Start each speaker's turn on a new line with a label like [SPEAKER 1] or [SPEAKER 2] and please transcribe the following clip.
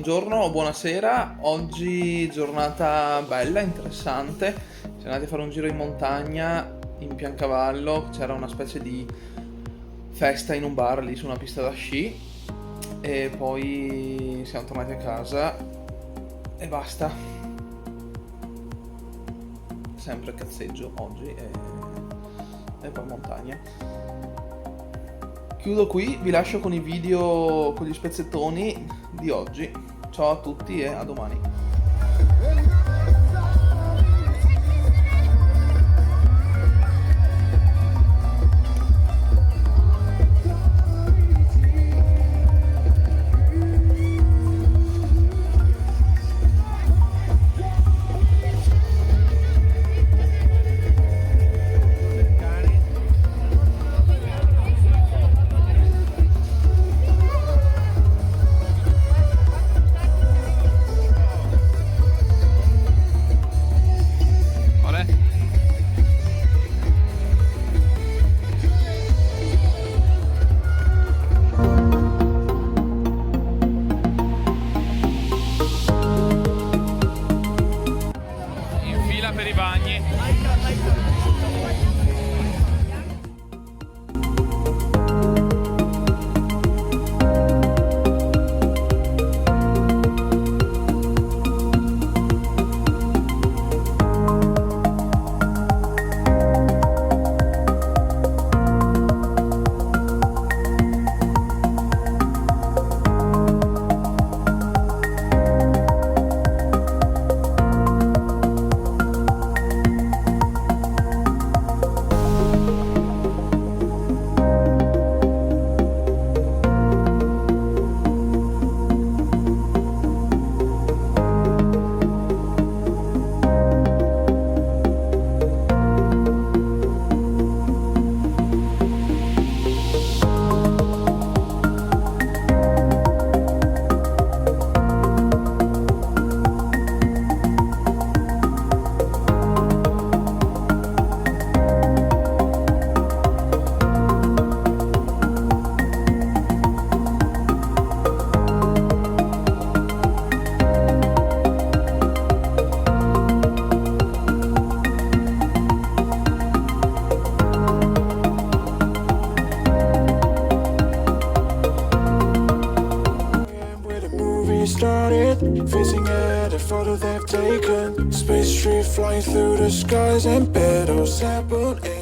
[SPEAKER 1] Buongiorno o buonasera, oggi giornata bella, interessante, siamo andati a fare un giro in montagna in Piancavallo, c'era una specie di festa in un bar lì su una pista da sci e poi siamo tornati a casa e basta, sempre cazzeggio oggi e poi montagna. Chiudo qui, vi lascio con i video, con gli spezzettoni di oggi. Ciao a tutti e a domani.
[SPEAKER 2] In fila per i bagni.
[SPEAKER 3] Started facing at a photo they've taken. Space tree flying through the skies and petals happening.